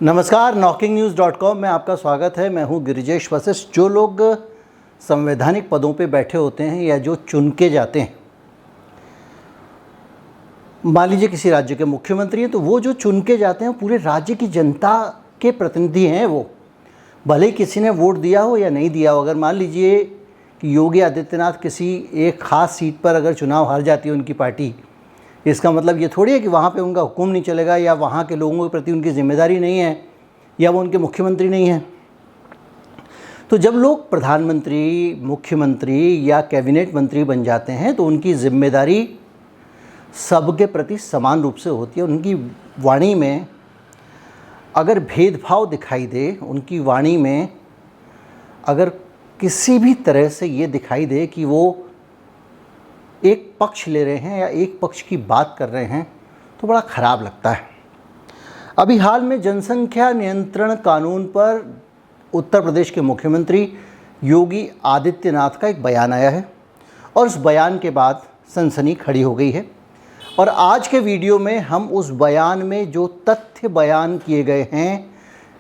नमस्कार, knocking-news.com में आपका स्वागत है। मैं हूं गिरिजेश वशिष्ठ। जो लोग संवैधानिक पदों पे बैठे होते हैं या जो चुन के जाते हैं, मान लीजिए किसी राज्य के मुख्यमंत्री हैं, तो वो जो चुन के जाते हैं पूरे राज्य की जनता के प्रतिनिधि हैं। वो भले ही किसी ने वोट दिया हो या नहीं दिया हो। अगर मान लीजिए कि योगी आदित्यनाथ किसी एक ख़ास सीट पर अगर चुनाव हार जाती है उनकी पार्टी, इसका मतलब ये थोड़ी है कि वहाँ पे उनका हुक्म नहीं चलेगा या वहाँ के लोगों के प्रति उनकी जिम्मेदारी नहीं है या वो उनके मुख्यमंत्री नहीं हैं। तो जब लोग प्रधानमंत्री, मुख्यमंत्री या कैबिनेट मंत्री बन जाते हैं तो उनकी जिम्मेदारी सबके प्रति समान रूप से होती है। उनकी वाणी में अगर भेदभाव दिखाई दे, उनकी वाणी में अगर किसी भी तरह से ये दिखाई दे कि वो एक पक्ष ले रहे हैं या एक पक्ष की बात कर रहे हैं, तो बड़ा ख़राब लगता है। अभी हाल में जनसंख्या नियंत्रण कानून पर उत्तर प्रदेश के मुख्यमंत्री योगी आदित्यनाथ का एक बयान आया है और उस बयान के बाद सनसनी खड़ी हो गई है। और आज के वीडियो में हम उस बयान में जो तथ्य बयान किए गए हैं,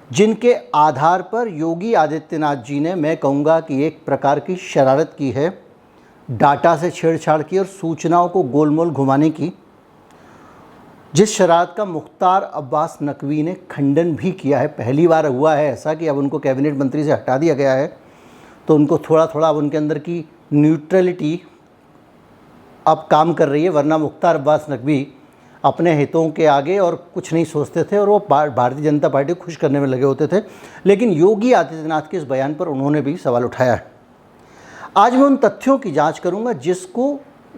जिनके आधार पर योगी आदित्यनाथ जी ने, मैं कहूँगा कि एक प्रकार की शरारत की है, डाटा से छेड़छाड़ की और सूचनाओं को गोलमोल घुमाने की, जिस शरारत का मुख्तार अब्बास नकवी ने खंडन भी किया है। पहली बार हुआ है ऐसा कि अब उनको कैबिनेट मंत्री से हटा दिया गया है, तो उनको थोड़ा थोड़ा अब उनके अंदर की न्यूट्रलिटी अब काम कर रही है। वरना मुख्तार अब्बास नकवी अपने हितों के आगे और कुछ नहीं सोचते थे और वो भारतीय जनता पार्टी को खुश करने में लगे होते थे। लेकिन योगी आदित्यनाथ के इस बयान पर उन्होंने भी सवाल उठाया है। आज मैं उन तथ्यों की जांच करूंगा जिसको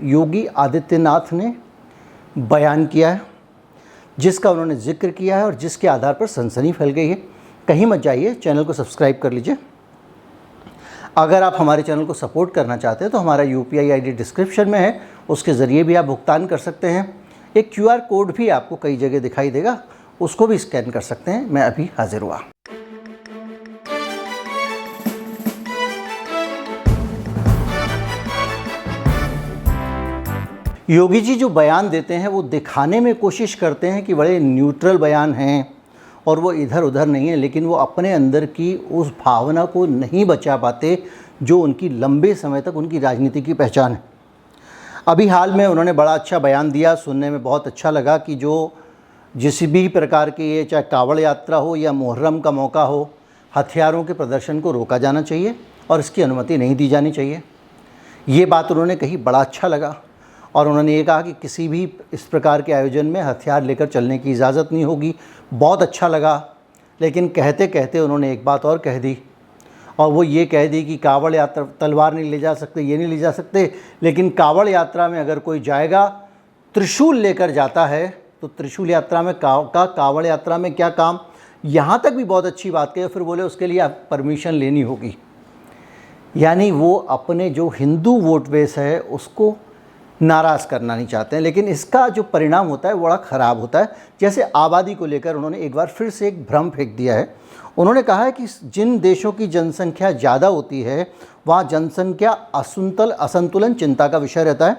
योगी आदित्यनाथ ने बयान किया है, जिसका उन्होंने जिक्र किया है और जिसके आधार पर सनसनी फैल गई है। कहीं मत जाइए, चैनल को सब्सक्राइब कर लीजिए। अगर आप हमारे चैनल को सपोर्ट करना चाहते हैं तो हमारा UPI ID डिस्क्रिप्शन में है, उसके ज़रिए भी आप भुगतान कर सकते हैं। एक QR कोड भी आपको कई जगह दिखाई देगा, उसको भी स्कैन कर सकते हैं। मैं अभी हाजिर हुआ। योगी जी जो बयान देते हैं वो दिखाने में कोशिश करते हैं कि बड़े न्यूट्रल बयान हैं और वो इधर उधर नहीं है, लेकिन वो अपने अंदर की उस भावना को नहीं बचा पाते जो उनकी लंबे समय तक उनकी राजनीति की पहचान है। अभी हाल में उन्होंने बड़ा अच्छा बयान दिया, सुनने में बहुत अच्छा लगा कि जो जिस भी प्रकार के, ये चाहे कावड़ यात्रा हो या मुहर्रम का मौका हो, हथियारों के प्रदर्शन को रोका जाना चाहिए और इसकी अनुमति नहीं दी जानी चाहिए। ये बात उन्होंने कही, बड़ा अच्छा लगा। और उन्होंने ये कहा कि किसी भी इस प्रकार के आयोजन में हथियार लेकर चलने की इजाज़त नहीं होगी। बहुत अच्छा लगा। लेकिन कहते कहते उन्होंने एक बात और कह दी, और वो ये कह दी कि कावड़ यात्रा, तलवार नहीं ले जा सकते, ये नहीं ले जा सकते, लेकिन कावड़ यात्रा में अगर कोई जाएगा त्रिशूल लेकर जाता है तो त्रिशूल यात्रा में कावड़ यात्रा में क्या काम। यहाँ तक भी बहुत अच्छी बात कही। फिर बोले उसके लिए आप परमिशन लेनी होगी। यानी वो अपने जो हिंदू वोट बेस है उसको नाराज़ करना नहीं चाहते हैं, लेकिन इसका जो परिणाम होता है वो बड़ा ख़राब होता है। जैसे आबादी को लेकर उन्होंने एक बार फिर से एक भ्रम फेंक दिया है। उन्होंने कहा है कि जिन देशों की जनसंख्या ज़्यादा होती है वहाँ जनसंख्या असंतुलन चिंता का विषय रहता है।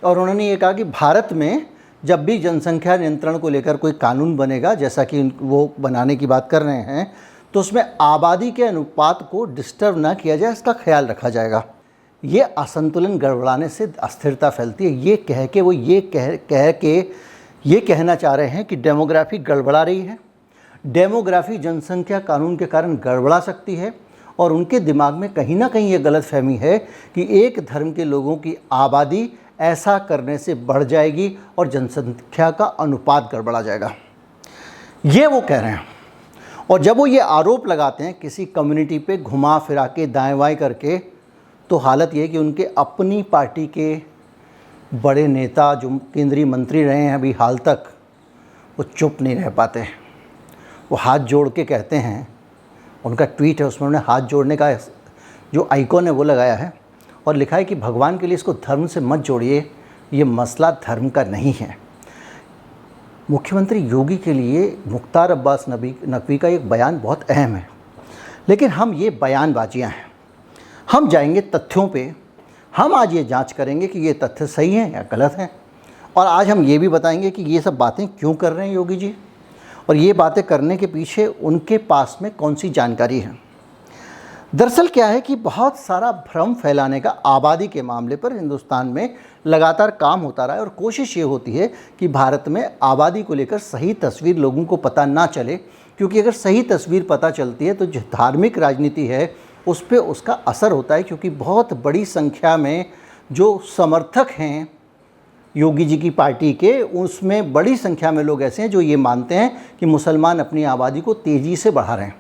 और उन्होंने ये कहा कि भारत में जब भी जनसंख्या नियंत्रण को लेकर कोई कानून बनेगा, जैसा कि वो बनाने की बात कर रहे हैं, तो उसमें आबादी के अनुपात को डिस्टर्ब ना किया जाए, इसका ख्याल रखा जाएगा। ये असंतुलन गड़बड़ाने से अस्थिरता फैलती है। ये कह के वो ये कहना चाह रहे हैं कि डेमोग्राफी गड़बड़ा रही है। डेमोग्राफी जनसंख्या कानून के कारण गड़बड़ा सकती है और उनके दिमाग में कहीं ना कहीं ये गलतफहमी है कि एक धर्म के लोगों की आबादी ऐसा करने से बढ़ जाएगी और जनसंख्या का अनुपात गड़बड़ा जाएगा। ये वो कह रहे हैं। और जब वो ये आरोप लगाते हैं किसी कम्युनिटी पे घुमा फिरा के, दाएँ बाएँ करके, तो हालत ये है कि उनके अपनी पार्टी के बड़े नेता जो केंद्रीय मंत्री रहे हैं अभी हाल तक, वो चुप नहीं रह पाते। वो हाथ जोड़ के कहते हैं, उनका ट्वीट है उसमें उन्होंने हाथ जोड़ने का जो आइकॉन है वो लगाया है और लिखा है कि भगवान के लिए इसको धर्म से मत जोड़िए, ये मसला धर्म का नहीं है। मुख्यमंत्री योगी के लिए मुख्तार अब्बास नकवी का एक बयान बहुत अहम है, लेकिन हम ये बयानबाजियाँ हैं। हम जाएंगे तथ्यों पे। हम आज ये जांच करेंगे कि ये तथ्य सही हैं या गलत हैं, और आज हम ये भी बताएंगे कि ये सब बातें क्यों कर रहे हैं योगी जी, और ये बातें करने के पीछे उनके पास में कौन सी जानकारी है। दरअसल क्या है कि बहुत सारा भ्रम फैलाने का आबादी के मामले पर हिंदुस्तान में लगातार काम होता रहा है और कोशिश ये होती है कि भारत में आबादी को लेकर सही तस्वीर लोगों को पता ना चले, क्योंकि अगर सही तस्वीर पता चलती है तो जो धार्मिक राजनीति है उस पर उसका असर होता है, क्योंकि बहुत बड़ी संख्या में जो समर्थक हैं योगी जी की पार्टी के, उसमें बड़ी संख्या में लोग ऐसे हैं जो ये मानते हैं कि मुसलमान अपनी आबादी को तेज़ी से बढ़ा रहे हैं,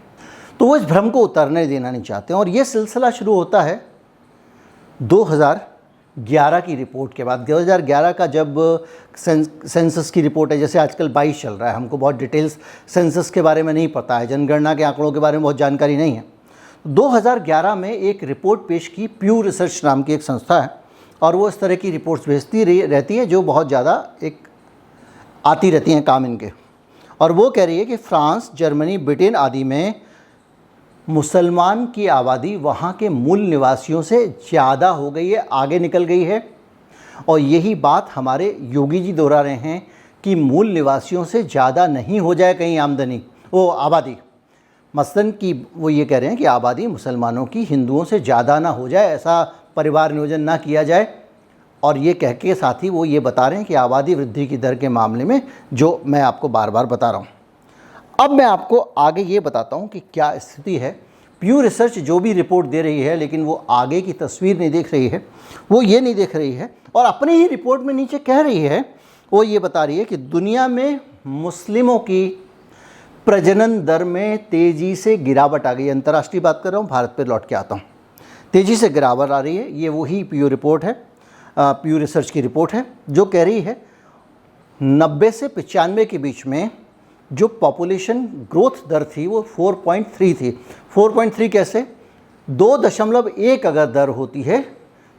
तो वो इस भ्रम को उतरने देना नहीं चाहते हैं। और ये सिलसिला शुरू होता है 2011 की रिपोर्ट के बाद। 2011 का जब सेंसस की रिपोर्ट है, जैसे आजकल 22 चल रहा है, हमको बहुत डिटेल्स सेंसस के बारे में नहीं पता है, जनगणना के आंकड़ों के बारे में बहुत जानकारी नहीं है। 2011 में एक रिपोर्ट पेश की, प्यू रिसर्च नाम की एक संस्था है, और वो इस तरह की रिपोर्ट्स भेजती रहती है जो बहुत ज़्यादा आती रहती हैं काम इनके। और वो कह रही है कि फ्रांस, जर्मनी, ब्रिटेन आदि में मुसलमान की आबादी वहाँ के मूल निवासियों से ज़्यादा हो गई है, आगे निकल गई है। और यही बात हमारे योगी जी दोहरा रहे हैं कि मूल निवासियों से ज़्यादा नहीं हो जाए कहीं आबादी। मसलन कि वो ये कह रहे हैं कि आबादी मुसलमानों की हिंदुओं से ज़्यादा ना हो जाए, ऐसा परिवार नियोजन ना किया जाए। और ये कह के साथ ही वो ये बता रहे हैं कि आबादी वृद्धि की दर के मामले में जो मैं आपको बार बार बता रहा हूँ। अब मैं आपको आगे ये बताता हूँ कि क्या स्थिति है। प्यू रिसर्च जो भी रिपोर्ट दे रही है, लेकिन वो आगे की तस्वीर नहीं देख रही है, वो ये नहीं देख रही है, और अपनी ही रिपोर्ट में नीचे कह रही है, वो ये बता रही है कि दुनिया में मुस्लिमों की प्रजनन दर में तेज़ी से गिरावट आ गई। अंतर्राष्ट्रीय बात कर रहा हूँ, भारत पर लौट के आता हूँ। तेज़ी से गिरावट आ रही है, ये वही प्यू रिपोर्ट है, प्यू रिसर्च की रिपोर्ट है, जो कह रही है 90 से 95 के बीच में जो पॉपुलेशन ग्रोथ दर थी वो 4.3 थी। 4.3 कैसे? 2.1 अगर दर होती है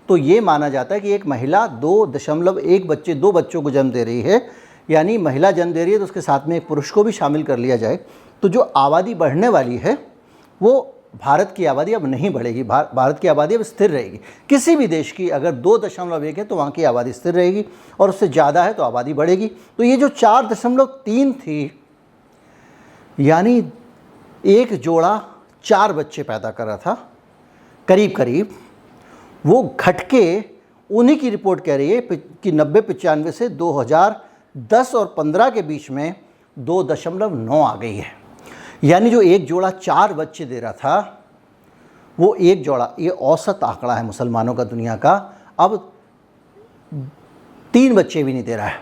तो ये माना जाता है कि एक महिला 2.1 दो बच्चों को जन्म दे रही है, यानी महिला जन्म दे रही है तो उसके साथ में एक पुरुष को भी शामिल कर लिया जाए, तो जो आबादी बढ़ने वाली है वो भारत की आबादी अब नहीं बढ़ेगी। भारत की आबादी अब स्थिर रहेगी। किसी भी देश की अगर 2.1 है तो वहाँ की आबादी स्थिर रहेगी, और उससे ज़्यादा है तो आबादी बढ़ेगी। तो ये जो 4.3 थी, यानी एक जोड़ा 4 बच्चे पैदा कर रहा था करीब करीब, वो घट के उन्हीं की रिपोर्ट कह रही है कि 90-95 से 2010 और 15 के बीच में 2.9 आ गई है। यानी जो एक जोड़ा 4 बच्चे दे रहा था, वो एक जोड़ा, ये औसत आंकड़ा है मुसलमानों का दुनिया का, अब 3 बच्चे भी नहीं दे रहा है,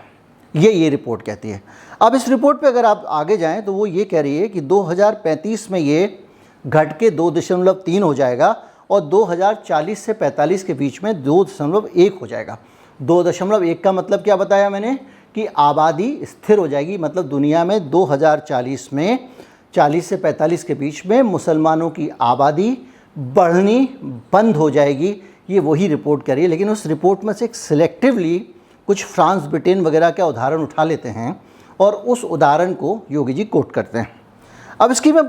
ये रिपोर्ट कहती है। अब इस रिपोर्ट पे अगर आप आगे जाएं तो वो ये कह रही है कि 2035 में ये घट के 2.3 हो जाएगा, और 2040 से 45 के बीच में 2.1 हो जाएगा। 2.1 का मतलब क्या बताया मैंने, कि आबादी स्थिर हो जाएगी। मतलब दुनिया में 2040 में 40 से 45 के बीच में मुसलमानों की आबादी बढ़नी बंद हो जाएगी। ये वही रिपोर्ट कर रही है, लेकिन उस रिपोर्ट में से एक सिलेक्टिवली कुछ फ्रांस, ब्रिटेन वगैरह का उदाहरण उठा लेते हैं और उस उदाहरण को योगी जी कोट करते हैं। अब इसकी मैं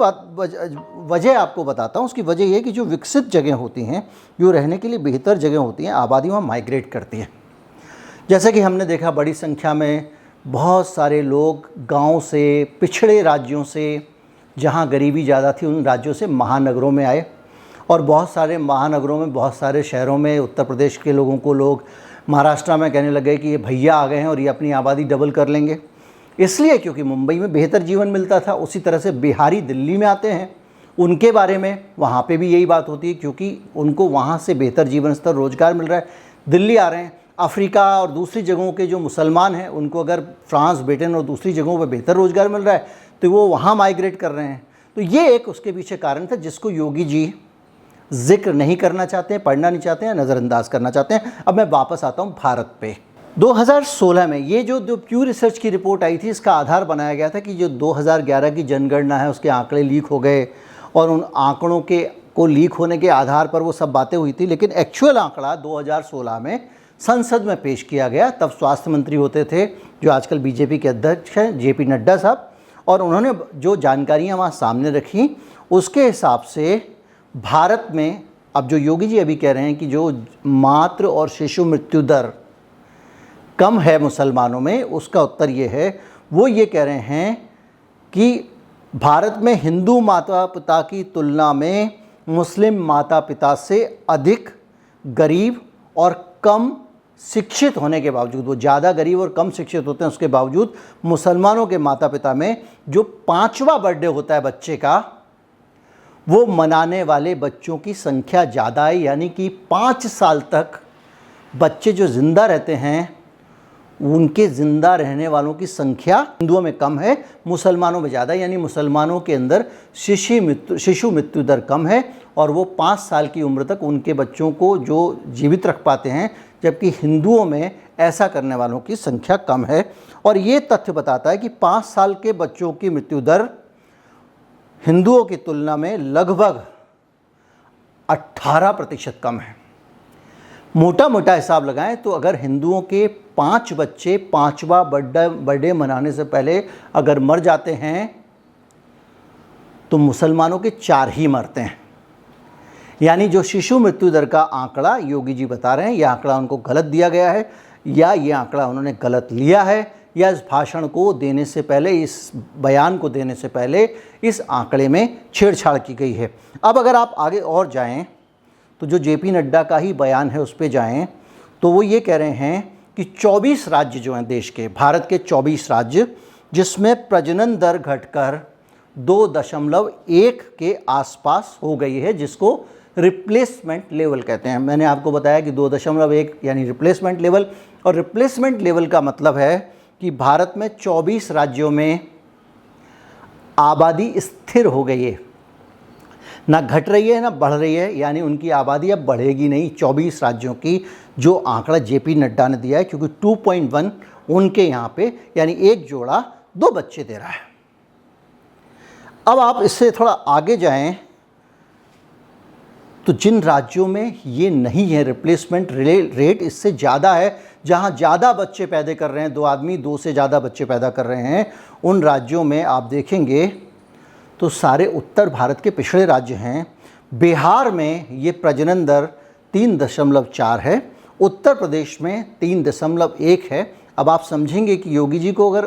वजह आपको बताता हूँ। उसकी वजह ये कि जो विकसित जगह होती हैं, जो रहने के लिए बेहतर जगह होती हैं, आबादी वहाँ माइग्रेट करती है। जैसे कि हमने देखा बड़ी संख्या में बहुत सारे लोग गांव से, पिछड़े राज्यों से, जहां गरीबी ज़्यादा थी, उन राज्यों से महानगरों में आए, और बहुत सारे महानगरों में, बहुत सारे शहरों में उत्तर प्रदेश के लोगों को लोग महाराष्ट्र में कहने लगे कि ये भैया आ गए हैं और ये अपनी आबादी डबल कर लेंगे। इसलिए क्योंकि मुंबई में बेहतर जीवन मिलता था। उसी तरह से बिहारी दिल्ली में आते हैं, उनके बारे में वहाँ पे भी यही बात होती है, क्योंकि उनको वहाँ से बेहतर जीवन स्तर, रोज़गार मिल रहा है, दिल्ली आ रहे हैं। अफ्रीका और दूसरी जगहों के जो मुसलमान हैं, उनको अगर फ्रांस, ब्रिटेन और दूसरी जगहों पर बेहतर रोज़गार मिल रहा है तो वो वहाँ माइग्रेट कर रहे हैं। तो ये एक उसके पीछे कारण था, जिसको योगी जी जिक्र नहीं करना चाहते हैं, पढ़ना नहीं चाहते हैं, नज़रअंदाज करना चाहते हैं। अब मैं वापस आता हूँ भारत पे। 2016 में ये जो प्यू रिसर्च की रिपोर्ट आई थी, इसका आधार बनाया गया था कि जो 2011 की जनगणना है उसके आंकड़े लीक हो गए, और उन आंकड़ों को लीक होने के आधार पर वो सब बातें हुई थी। लेकिन एक्चुअल आंकड़ा 2016 में संसद में पेश किया गया। तब स्वास्थ्य मंत्री होते थे जो आजकल बीजेपी के अध्यक्ष हैं, JP नड्डा साहब, और उन्होंने जो जानकारियाँ वहाँ सामने रखी, उसके हिसाब से भारत में अब जो योगी जी अभी कह रहे हैं कि जो मातृ और शिशु मृत्यु दर कम है मुसलमानों में, उसका उत्तर ये है, वो ये कह रहे हैं कि भारत में हिंदू माता पिता की तुलना में मुस्लिम माता पिता से अधिक गरीब और कम शिक्षित होने के बावजूद, वो ज़्यादा गरीब और कम शिक्षित होते हैं, उसके बावजूद मुसलमानों के माता पिता में जो 5वां बर्थडे होता है बच्चे का, वो मनाने वाले बच्चों की संख्या ज़्यादा है। यानी कि 5 साल तक बच्चे जो ज़िंदा रहते हैं, उनके ज़िंदा रहने वालों की संख्या हिंदुओं में कम है, मुसलमानों में ज़्यादा। यानी मुसलमानों के अंदर शिशु मृत्यु दर कम है और वो 5 साल की उम्र तक उनके बच्चों को जो जीवित रख पाते हैं, जबकि हिंदुओं में ऐसा करने वालों की संख्या कम है। और ये तथ्य बताता है कि 5 साल के बच्चों की मृत्यु दर हिंदुओं की तुलना में लगभग 18% कम है। मोटा मोटा हिसाब लगाएं तो अगर हिंदुओं के 5 बच्चे 5वां बर्थडे मनाने से पहले अगर मर जाते हैं तो मुसलमानों के 4 ही मरते हैं। यानी जो शिशु मृत्यु दर का आंकड़ा योगी जी बता रहे हैं, यह आंकड़ा उनको गलत दिया गया है, या ये आंकड़ा उन्होंने गलत लिया है, या इस भाषण को देने से पहले, इस बयान को देने से पहले इस आंकड़े में छेड़छाड़ की गई है। अब अगर आप आगे और जाएं तो जो जेपी नड्डा का ही बयान है उस पे जाएं तो वो ये कह रहे हैं कि 24 राज्य जो हैं देश के, भारत के 24 राज्य, जिसमें प्रजनन दर घटकर 2.1 के आसपास हो गई है, जिसको रिप्लेसमेंट लेवल कहते हैं। मैंने आपको बताया कि 2.1 यानी रिप्लेसमेंट लेवल, और रिप्लेसमेंट लेवल का मतलब है कि भारत में 24 राज्यों में आबादी स्थिर हो गई है, ना घट रही है ना बढ़ रही है। यानी उनकी आबादी अब बढ़ेगी नहीं। 24 राज्यों की जो आंकड़ा जेपी नड्डा ने दिया है, क्योंकि 2.1 उनके यहाँ पे, यानी एक जोड़ा 2 बच्चे दे रहा है। अब आप इससे थोड़ा आगे जाएं तो जिन राज्यों में ये नहीं है, रिप्लेसमेंट रेट इससे ज़्यादा है, जहाँ ज़्यादा बच्चे पैदा कर रहे हैं, 2 आदमी 2 से ज़्यादा बच्चे पैदा कर रहे हैं, उन राज्यों में आप देखेंगे तो सारे उत्तर भारत के पिछड़े राज्य हैं। बिहार में ये प्रजनन दर 3.4 है, उत्तर प्रदेश में 3.1 है। अब आप समझेंगे कि योगी जी को अगर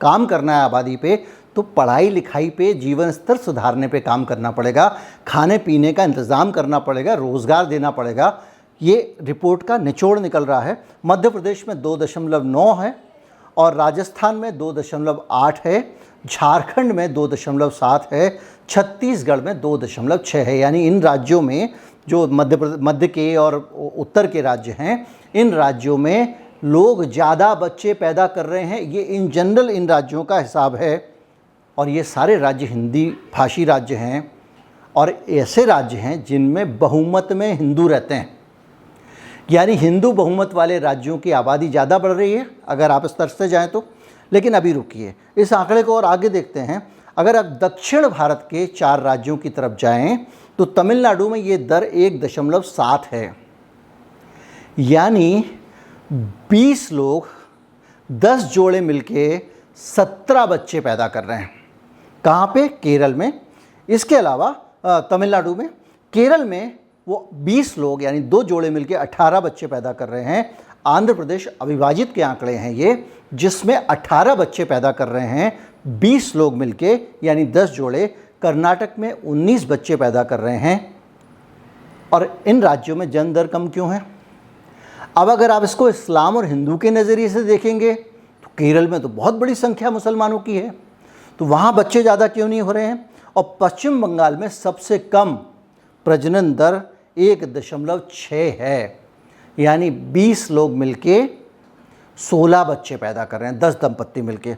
काम करना है आबादी पे, तो पढ़ाई लिखाई पे, जीवन स्तर सुधारने पे काम करना पड़ेगा, खाने पीने का इंतज़ाम करना पड़ेगा, रोज़गार देना पड़ेगा। ये रिपोर्ट का निचोड़ निकल रहा है। मध्य प्रदेश में 2.9 है और राजस्थान में 2.8 है, झारखंड में 2.7 है, छत्तीसगढ़ में 2.6 है। यानी इन राज्यों में जो मध्य के और उत्तर के राज्य हैं, इन राज्यों में लोग ज़्यादा बच्चे पैदा कर रहे हैं। ये इन जनरल इन राज्यों का हिसाब है, और ये सारे राज्य हिंदी भाषी राज्य हैं और ऐसे राज्य हैं जिनमें बहुमत में हिंदू रहते हैं। यानी हिंदू बहुमत वाले राज्यों की आबादी ज़्यादा बढ़ रही है अगर आप इस तरह से जाएँ तो। लेकिन अभी रुकिए, इस आंकड़े को और आगे देखते हैं। अगर आप दक्षिण भारत के 4 राज्यों की तरफ जाएं तो तमिलनाडु में ये दर 1.7 है। यानी 20 लोग 10 जोड़े मिलके 17 बच्चे पैदा कर रहे हैं। कहाँ पे? केरल में। इसके अलावा तमिलनाडु में, केरल में वो 20 लोग यानी 2 जोड़े मिलके 18 बच्चे पैदा कर रहे हैं। आंध्र प्रदेश अविभाजित के आंकड़े हैं ये, जिसमें 18 बच्चे पैदा कर रहे हैं 20 लोग मिलके यानी 10 जोड़े। कर्नाटक में 19 बच्चे पैदा कर रहे हैं। और इन राज्यों में जन्म दर कम क्यों है? अब अगर आप इसको इस्लाम और हिंदू के नज़रिए से देखेंगे तो केरल में तो बहुत बड़ी संख्या मुसलमानों की है, तो वहाँ बच्चे ज़्यादा क्यों नहीं हो रहे हैं? और पश्चिम बंगाल में सबसे कम प्रजनन दर 1.6 है। यानी 20 लोग मिलके 16 बच्चे पैदा कर रहे हैं, 10 दंपत्ति मिलके।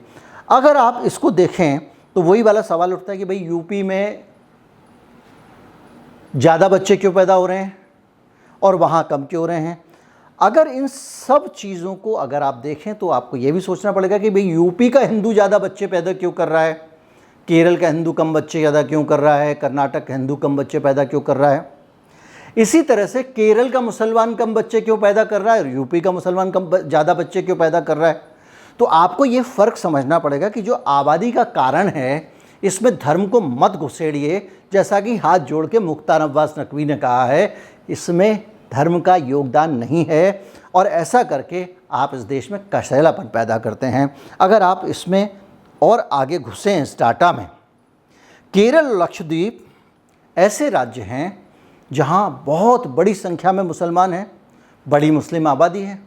अगर आप इसको देखें तो वही वाला सवाल उठता है कि भाई यूपी में ज़्यादा बच्चे क्यों पैदा हो रहे हैं और वहाँ कम क्यों हो रहे हैं? अगर इन सब चीज़ों को अगर आप देखें तो आपको ये भी सोचना पड़ेगा कि भाई यूपी का हिंदू ज़्यादा बच्चे पैदा क्यों कर रहा है, केरल का हिंदू कम बच्चे ज़्यादा क्यों कर रहा है, कर्नाटक का हिंदू कम बच्चे पैदा क्यों कर रहा है। इसी तरह से केरल का मुसलमान कम बच्चे क्यों पैदा कर रहा है और यूपी का मुसलमान ज़्यादा बच्चे क्यों पैदा कर रहा है। तो आपको ये फ़र्क समझना पड़ेगा कि जो आबादी का कारण है, इसमें धर्म को मत घुसेड़िए। जैसा कि हाथ जोड़ के मुख्तार अब्बास नकवी ने कहा है, इसमें धर्म का योगदान नहीं है और ऐसा करके आप इस देश में कशैलापन पैदा करते हैं। अगर आप इसमें और आगे घुसे हैं इस डाटा में। केरल और लक्षद्वीप ऐसे राज्य हैं जहाँ बहुत बड़ी संख्या में मुसलमान हैं, बड़ी मुस्लिम आबादी है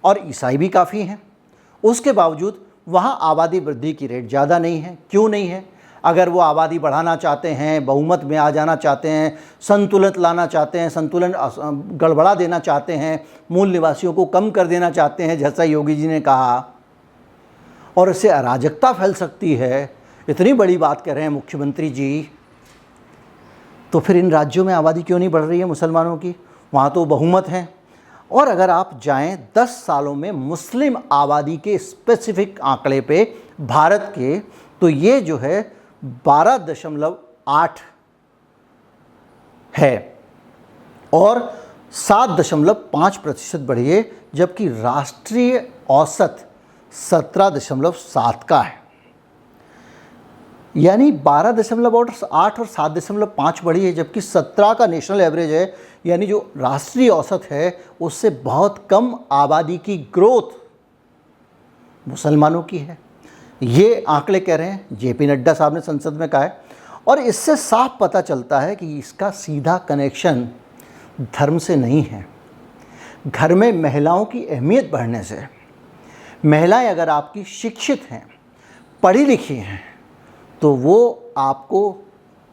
और ईसाई भी काफ़ी हैं। उसके बावजूद वहाँ आबादी वृद्धि की रेट ज़्यादा नहीं है। क्यों नहीं है? अगर वो आबादी बढ़ाना चाहते हैं, बहुमत में आ जाना चाहते हैं, संतुलन लाना चाहते हैं, संतुलन गड़बड़ा देना चाहते हैं, मूल निवासियों को कम कर देना चाहते हैं जैसा योगी जी ने कहा, और इससे अराजकता फैल सकती है, इतनी बड़ी बात कह रहे हैं मुख्यमंत्री जी, तो फिर इन राज्यों में आबादी क्यों नहीं बढ़ रही है मुसलमानों की? वहाँ तो बहुमत हैं। और अगर आप जाएं 10 सालों में मुस्लिम आबादी के स्पेसिफिक आंकड़े पे भारत के, तो ये जो है 12.8 है और 7.5% बढ़ी है, जबकि राष्ट्रीय औसत 17.7 का है। यानी 12.8 और 7.5 बढ़ी है, जबकि 17 का नेशनल एवरेज है, यानी जो राष्ट्रीय औसत है उससे बहुत कम आबादी की ग्रोथ मुसलमानों की है। ये आंकड़े कह रहे हैं, जेपी नड्डा साहब ने संसद में कहा है। और इससे साफ पता चलता है कि इसका सीधा कनेक्शन धर्म से नहीं है। घर में महिलाओं की अहमियत बढ़ने से, महिलाएं अगर आपकी शिक्षित हैं, पढ़ी लिखी हैं, तो वो आपको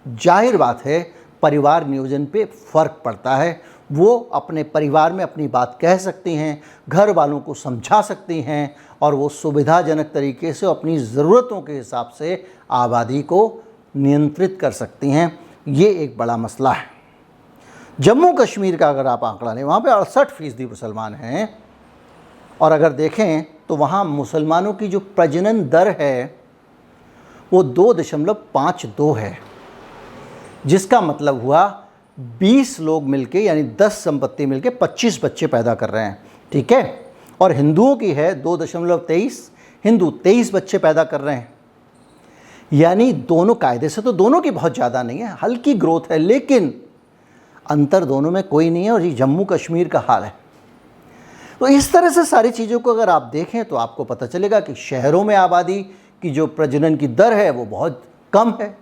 जाहिर बात है परिवार नियोजन पे फ़र्क पड़ता है। वो अपने परिवार में अपनी बात कह सकती हैं, घर वालों को समझा सकती हैं और वो सुविधाजनक तरीके से अपनी ज़रूरतों के हिसाब से आबादी को नियंत्रित कर सकती हैं। ये एक बड़ा मसला है। जम्मू कश्मीर का अगर आप आंकड़ा लें, वहाँ पे 68% मुसलमान हैं और अगर देखें तो वहाँ मुसलमानों की जो प्रजनन दर है वो 2.52 है, जिसका मतलब हुआ 20 लोग मिलके, यानी 10 संपत्ति मिलके 25 बच्चे पैदा कर रहे हैं। ठीक है। और हिंदुओं की है 2.23, हिंदू 23 बच्चे पैदा कर रहे हैं। यानी दोनों कायदे से तो दोनों की बहुत ज़्यादा नहीं है, हल्की ग्रोथ है, लेकिन अंतर दोनों में कोई नहीं है। और ये जम्मू कश्मीर का हाल है। तो इस तरह से सारी चीज़ों को अगर आप देखें तो आपको पता चलेगा कि शहरों में आबादी की जो प्रजनन की दर है वो बहुत कम है,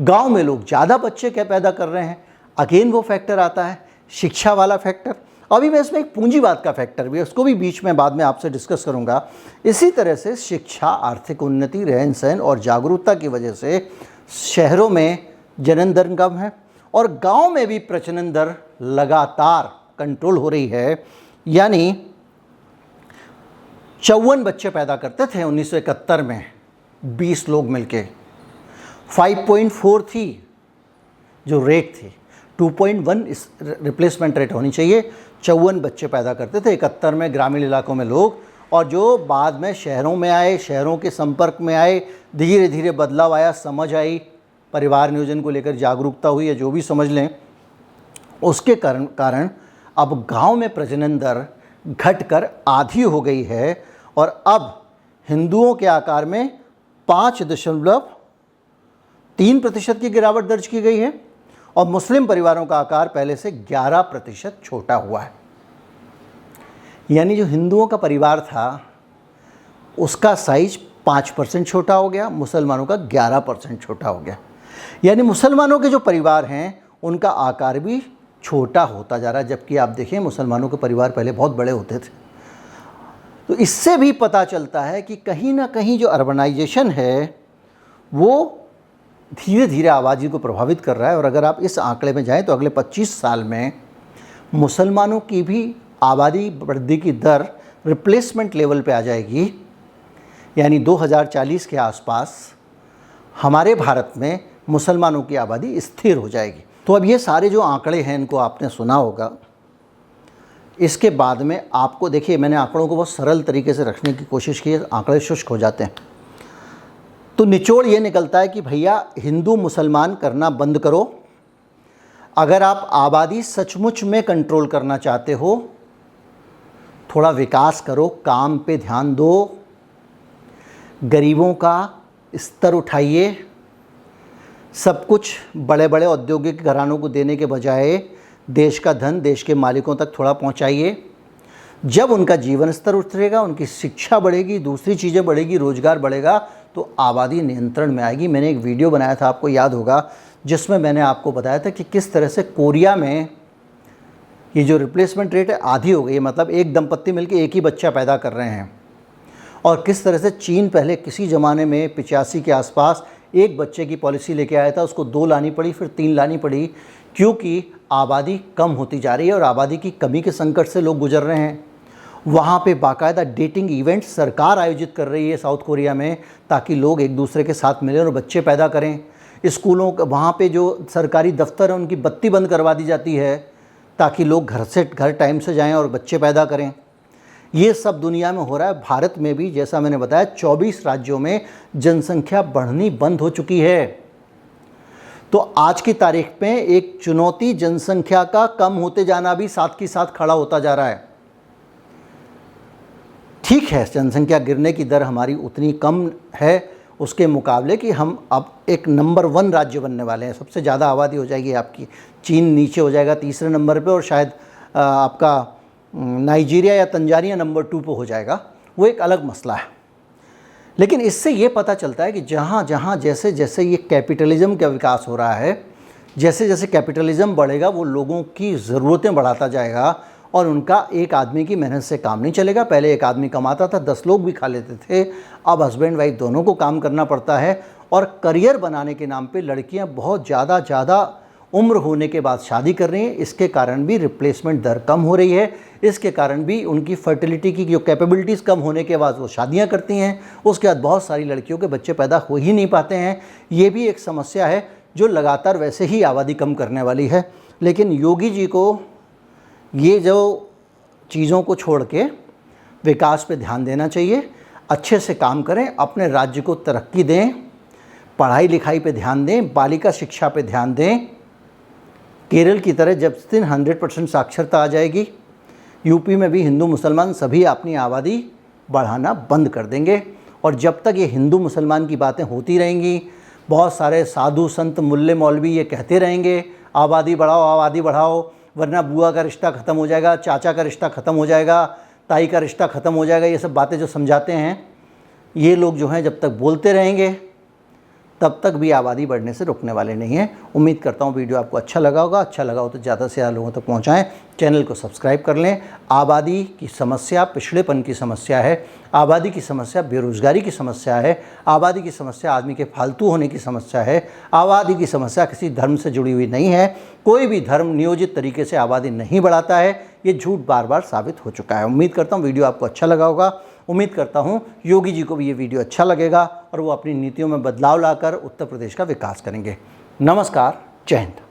गांव में लोग ज़्यादा बच्चे क्या पैदा कर रहे हैं। अगेन वो फैक्टर आता है, शिक्षा वाला फैक्टर। अभी मैं इसमें एक पूंजीवाद का फैक्टर भी है, उसको भी बीच में बाद में आपसे डिस्कस करूंगा। इसी तरह से शिक्षा, आर्थिक उन्नति, रहन सहन और जागरूकता की वजह से शहरों में जनन दर कम है और गांव में भी प्रजनन दर लगातार कंट्रोल हो रही है। यानी 54 बच्चे पैदा करते थे 1971 में 20 लोग मिलके, 5.4 थी जो रेट थी, 2.1 इस रिप्लेसमेंट रेट होनी चाहिए। 54 बच्चे पैदा करते थे 71 में ग्रामीण इलाकों में लोग, और जो बाद में शहरों में आए, शहरों के संपर्क में आए, धीरे धीरे बदलाव आया, समझ आई, परिवार नियोजन को लेकर जागरूकता हुई है, जो भी समझ लें, उसके कारण अब गांव में प्रजनन दर घटकर आधी हो गई है और अब हिंदुओं के आकार में 5.3% की गिरावट दर्ज की गई है और मुस्लिम परिवारों का आकार पहले से 11% छोटा हुआ है। यानी जो हिंदुओं का परिवार था उसका साइज 5% छोटा हो गया, मुसलमानों का 11% छोटा हो गया। यानी मुसलमानों के जो परिवार हैं उनका आकार भी छोटा होता जा रहा है, जबकि आप देखें मुसलमानों के परिवार पहले बहुत बड़े होते थे। तो इससे भी पता चलता है कि कहीं ना कहीं जो अर्बनाइजेशन है वो धीरे धीरे आबादी को प्रभावित कर रहा है। और अगर आप इस आंकड़े में जाएं तो अगले 25 साल में मुसलमानों की भी आबादी वृद्धि की दर रिप्लेसमेंट लेवल पे आ जाएगी। यानी 2040 के आसपास हमारे भारत में मुसलमानों की आबादी स्थिर हो जाएगी। तो अब ये सारे जो आंकड़े हैं इनको आपने सुना होगा। इसके बाद में आपको देखिए, मैंने आंकड़ों को बहुत सरल तरीके से रखने की कोशिश की है, आंकड़े शुष्क हो जाते हैं। तो निचोड़ ये निकलता है कि भैया हिंदू मुसलमान करना बंद करो। अगर आप आबादी सचमुच में कंट्रोल करना चाहते हो, थोड़ा विकास करो, काम पे ध्यान दो, गरीबों का स्तर उठाइए। सब कुछ बड़े बड़े औद्योगिक घरानों को देने के बजाय देश का धन देश के मालिकों तक थोड़ा पहुंचाइए। जब उनका जीवन स्तर उतरेगा, उनकी शिक्षा बढ़ेगी, दूसरी चीज़ें बढ़ेगी, रोजगार बढ़ेगा, तो आबादी नियंत्रण में आएगी। मैंने एक वीडियो बनाया था, आपको याद होगा, जिसमें मैंने आपको बताया था कि किस तरह से कोरिया में ये जो रिप्लेसमेंट रेट है आधी हो गई है, मतलब एक दंपत्ति मिलकर एक ही बच्चा पैदा कर रहे हैं। और किस तरह से चीन पहले किसी ज़माने में 85 के आसपास एक बच्चे की पॉलिसी लेके आया था, उसको 2 लानी पड़ी, फिर 3 लानी पड़ी, क्योंकि आबादी कम होती जा रही है और आबादी की कमी के संकट से लोग गुजर रहे हैं। वहाँ पे बाकायदा डेटिंग इवेंट सरकार आयोजित कर रही है साउथ कोरिया में, ताकि लोग एक दूसरे के साथ मिलें और बच्चे पैदा करें। स्कूलों वहाँ पे जो सरकारी दफ्तर हैं उनकी बत्ती बंद करवा दी जाती है, ताकि लोग घर टाइम से जाएं और बच्चे पैदा करें। ये सब दुनिया में हो रहा है। भारत में भी जैसा मैंने बताया 24 राज्यों में जनसंख्या बढ़नी बंद हो चुकी है। तो आज की तारीख में एक चुनौती जनसंख्या का कम होते जाना भी साथ के साथ खड़ा होता जा रहा है। ठीक है, जनसंख्या गिरने की दर हमारी उतनी कम है उसके मुकाबले कि हम अब एक नंबर 1 राज्य बनने वाले हैं। सबसे ज़्यादा आबादी हो जाएगी आपकी। चीन नीचे हो जाएगा तीसरे नंबर पे, और शायद आपका नाइजीरिया या तंजानिया नंबर 2 पे हो जाएगा। वो एक अलग मसला है। लेकिन इससे ये पता चलता है कि जहाँ जहाँ जैसे जैसे ये कैपिटलिज़म का विकास हो रहा है, जैसे जैसे कैपिटलिज़म बढ़ेगा वो लोगों की ज़रूरतें बढ़ाता जाएगा और उनका एक आदमी की मेहनत से काम नहीं चलेगा। पहले एक आदमी कमाता था, 10 लोग भी खा लेते थे। अब हस्बैंड वाइफ दोनों को काम करना पड़ता है और करियर बनाने के नाम पे लड़कियां बहुत ज़्यादा उम्र होने के बाद शादी कर रही हैं। इसके कारण भी रिप्लेसमेंट दर कम हो रही है। इसके कारण भी उनकी फर्टिलिटी की जो कैपेबिलिटीज़ कम होने के बाद वो शादियां करती हैं। उसके बाद बहुत सारी लड़कियों के बच्चे पैदा हो ही नहीं पाते हैं। ये भी एक समस्या है जो लगातार वैसे ही आबादी कम करने वाली है। लेकिन योगी जी को ये जो चीज़ों को छोड़ के विकास पे ध्यान देना चाहिए। अच्छे से काम करें, अपने राज्य को तरक्की दें, पढ़ाई लिखाई पे ध्यान दें, बालिका शिक्षा पे ध्यान दें। केरल की तरह जब दिन 100% साक्षरता आ जाएगी, यूपी में भी हिंदू मुसलमान सभी अपनी आबादी बढ़ाना बंद कर देंगे। और जब तक ये हिंदू मुसलमान की बातें होती रहेंगी, बहुत सारे साधु संत मुल्ले मौलवी ये कहते रहेंगे आबादी बढ़ाओ, वरना बुआ का रिश्ता ख़त्म हो जाएगा, चाचा का रिश्ता ख़त्म हो जाएगा, ताई का रिश्ता ख़त्म हो जाएगा। ये सब बातें जो समझाते हैं ये लोग जो हैं, जब तक बोलते रहेंगे तब तक भी आबादी बढ़ने से रुकने वाले नहीं हैं। उम्मीद करता हूँ वीडियो आपको अच्छा लगा होगा। अच्छा लगा हो तो ज़्यादा से ज़्यादा लोगों तक पहुँचाएँ। चैनल को सब्सक्राइब कर लें। आबादी की समस्या पिछड़ेपन की समस्या है, आबादी की समस्या बेरोज़गारी की समस्या है, आबादी की समस्या आदमी के फालतू होने की समस्या है, आबादी की समस्या किसी धर्म से जुड़ी हुई नहीं है। कोई भी धर्म नियोजित तरीके से आबादी नहीं बढ़ाता है। ये झूठ बार बार साबित हो चुका है। उम्मीद करता हूँ वीडियो आपको अच्छा लगा होगा। उम्मीद करता हूँ योगी जी को भी ये वीडियो अच्छा लगेगा और वो अपनी नीतियों में बदलाव लाकर उत्तर प्रदेश का विकास करेंगे। नमस्कार, जय हिंद।